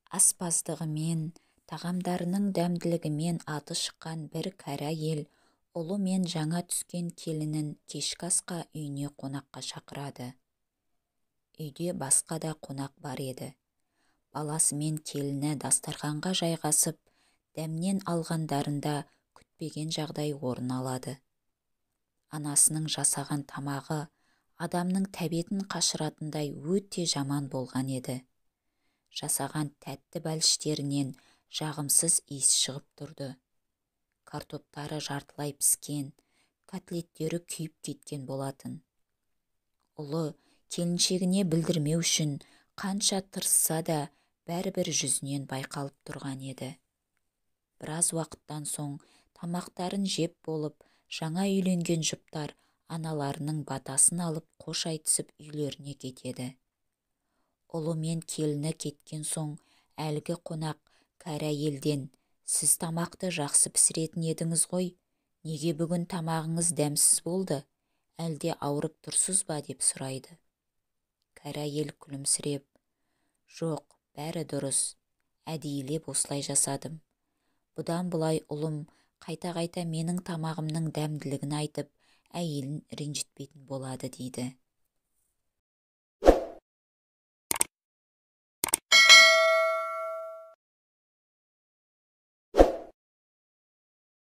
Аспаздығымен, тағамдарының дәмділігімен аты шыққан бір кәрі әйел ұлы мен жаңа түскен келінін кешкі асқа үйіне қонаққа шақырады. Үйде басқа да қонақ бар еді. Баласы мен келіні дастарханға жайғасып, дәмнен алғандарында күтпеген жағдай орын алады. Анасының жасаған тамағы адамның тәбетін қашыратындай өте жаман болған еді. Жасаған тәтті бәліштерінен жағымсыз иіс шығып тұрды. Картоптары жартылай піскен, котлеттері күйіп кеткен болатын. Ұлы келіншегіне білдірмеу үшін қанша тырысса да бәрібір жүзінен байқалып тұрған еді. Біраз уақыттан соң тамақтарын жеп болып, жаңа үйленген жұптар аналарының батасын алып қош айтысып үйлеріне кетеді. Ұлы мен келіні кеткен соң әлгі қонақ кәрі әйелден: "Сіз тамақты жақсы пісіретін едіңіз ғой, неге бүгін тамағыңыз дәмсіз болды, әлде ауырып тұрсыз ба?" деп сұрайды. Кәрі әйел күлімсіреп: "Жоқ, бәрі дұрыс, әдейілеп осылай жасадым. Бұдан бұлай ұлым қайта-қайта менің тамағымның дәмділігін айтып, әйелін ренжітпейтін болады" дейді.